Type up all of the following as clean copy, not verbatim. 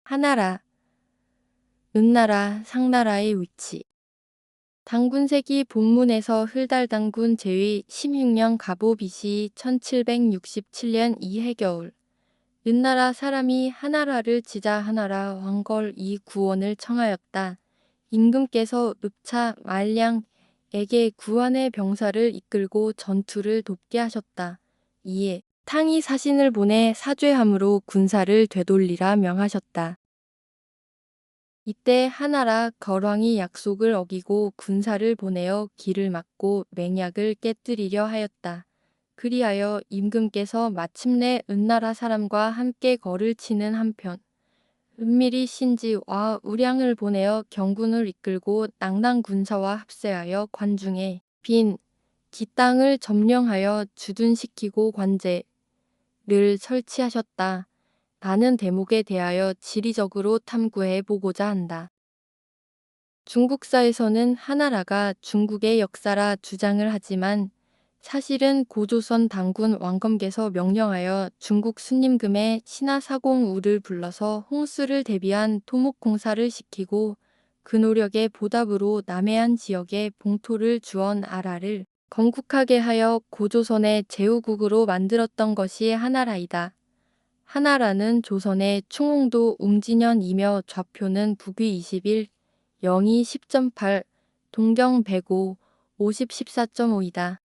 하나라, 은나라, 상나라의 위치. 당군세기 본문에서 흘달당군 제위 16년 갑오 BC 1767년 이해겨울 은나라 사람이 하나라를 지자 하나라 왕걸 이 구원을 청하였다. 임금께서 읍차 말량에게 구원의 병사를 이끌고 전투를 돕게 하셨다. 이에 탕이 사신을 보내 사죄함으로 군사를 되돌리라 명하셨다. 이때 하나라 거왕이 약속을 어기고 군사를 보내어 길을 막고 맹약을 깨뜨리려 하였다. 그리하여 임금께서 마침내 은나라 사람과 함께 거를 치는 한편 은밀히 신지와 우량을 보내어 경군을 이끌고 낭랑 군사와 합세하여 관중에 빈 기땅을 점령하여 주둔시키고 관제를 설치하셨다. 라는 대목에 대하여 지리적으로 탐구해 보고자 한다. 중국사에서는 하나라가 중국의 역사라 주장을 하지만 사실은 고조선 당군 왕검께서 명령하여 중국 순임금의 신하사공우를 불러서 홍수를 대비한 토목공사를 시키고 그 노력의 보답으로 남해안 지역에 봉토를 주언 아라를 건국하게 하여 고조선의 제후국으로 만들었던 것이 하나라이다. 하나라는 조선의 충홍도 웅진년이며 좌표는 북위 21, 영이 10.8, 동경 105, 50 14.5이다.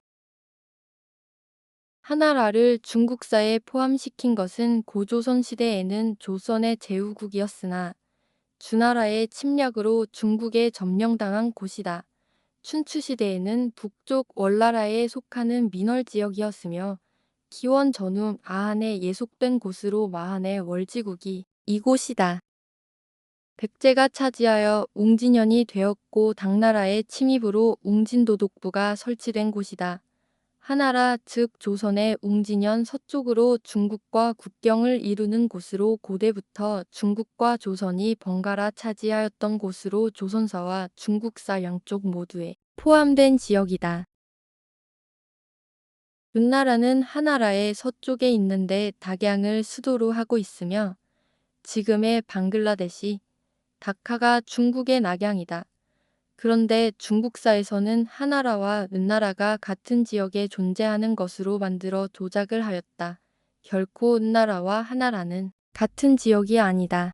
하나라를 중국사에 포함시킨 것은 고조선 시대에는 조선의 제후국이었으나 주나라의 침략으로 중국에 점령당한 곳이다. 춘추시대에는 북쪽 월나라에 속하는 민월지역이었으며 기원 전후 아한에 예속된 곳으로 마한의 월지국이 이곳이다. 백제가 차지하여 웅진년이 되었고 당나라의 침입으로 웅진도독부가 설치된 곳이다. 하나라 즉 조선의 웅진년 서쪽으로 중국과 국경을 이루는 곳으로 고대부터 중국과 조선이 번갈아 차지하였던 곳으로 조선사와 중국사 양쪽 모두에 포함된 지역이다. 은나라는 하나라의 서쪽에 있는데 닥양을 수도로 하고 있으며 지금의 방글라데시, 다카가 중국의 낙양이다. 그런데 중국사에서는 하나라와 은나라가 같은 지역에 존재하는 것으로 만들어 조작을 하였다. 결코 은나라와 하나라는 같은 지역이 아니다.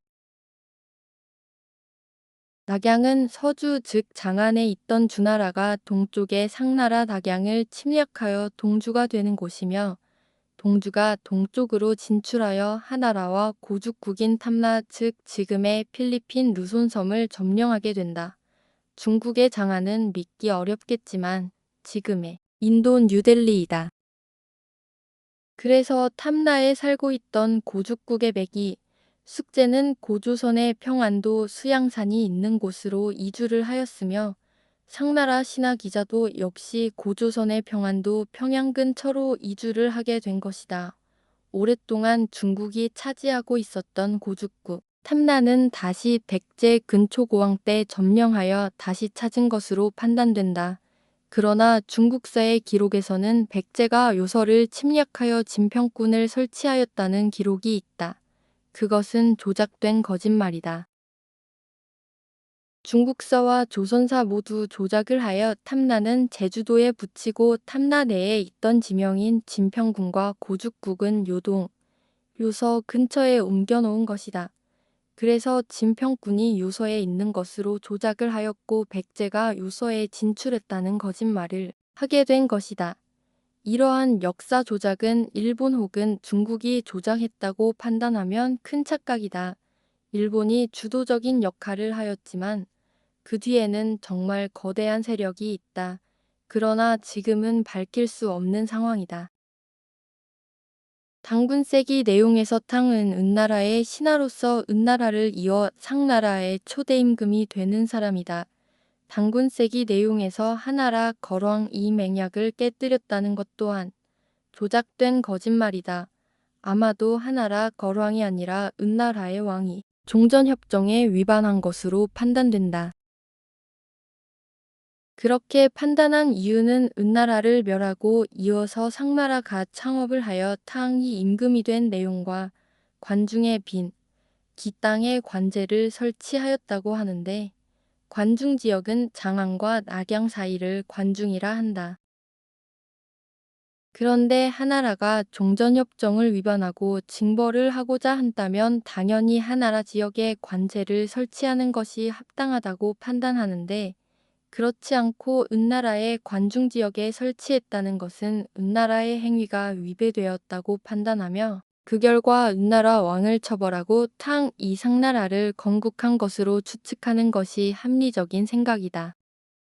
낙양은 서주 즉 장안에 있던 주나라가 동쪽의 상나라 낙양을 침략하여 동주가 되는 곳이며 동주가 동쪽으로 진출하여 하나라와 고죽국인 탐라 즉 지금의 필리핀 루손섬을 점령하게 된다. 중국의 장안은 믿기 어렵겠지만 지금의 인도 뉴델리이다. 그래서 탐라에 살고 있던 고죽국의 백이 숙제는 고조선의 평안도 수양산이 있는 곳으로 이주를 하였으며 상나라 신하 기자도 역시 고조선의 평안도 평양 근처로 이주를 하게 된 것이다. 오랫동안 중국이 차지하고 있었던 고죽국 탐라는 다시 백제 근초고왕 때 점령하여 다시 찾은 것으로 판단된다. 그러나 중국사의 기록에서는 백제가 요서를 침략하여 진평군을 설치하였다는 기록이 있다. 그것은 조작된 거짓말이다. 중국사와 조선사 모두 조작을 하여 탐라는 제주도에 붙이고 탐라 내에 있던 지명인 진평군과 고죽국은 요동, 요서 근처에 옮겨놓은 것이다. 그래서 진평군이 요서에 있는 것으로 조작을 하였고 백제가 요서에 진출했다는 거짓말을 하게 된 것이다. 이러한 역사 조작은 일본 혹은 중국이 조작했다고 판단하면 큰 착각이다. 일본이 주도적인 역할을 하였지만 그 뒤에는 정말 거대한 세력이 있다. 그러나 지금은 밝힐 수 없는 상황이다. 당군세기 내용에서 탕은 은나라의 신하로서 은나라를 이어 상나라의 초대임금이 되는 사람이다. 당군세기 내용에서 하나라 거왕 이 맹약을 깨뜨렸다는 것 또한 조작된 거짓말이다. 아마도 하나라 거왕이 아니라 은나라의 왕이 종전협정에 위반한 것으로 판단된다. 그렇게 판단한 이유는 은나라를 멸하고 이어서 상나라가 창업을 하여 탕이 임금이 된 내용과 관중의 빈 기땅에 관제를 설치하였다고 하는데 관중지역은 장안과 낙양 사이를 관중이라 한다. 그런데 하나라가 종전협정을 위반하고 징벌을 하고자 한다면 당연히 하나라 지역에 관제를 설치하는 것이 합당하다고 판단하는데 그렇지 않고 은나라의 관중지역에 설치했다는 것은 은나라의 행위가 위배되었다고 판단하며 그 결과 은나라 왕을 처벌하고 탕 이상나라를 건국한 것으로 추측하는 것이 합리적인 생각이다.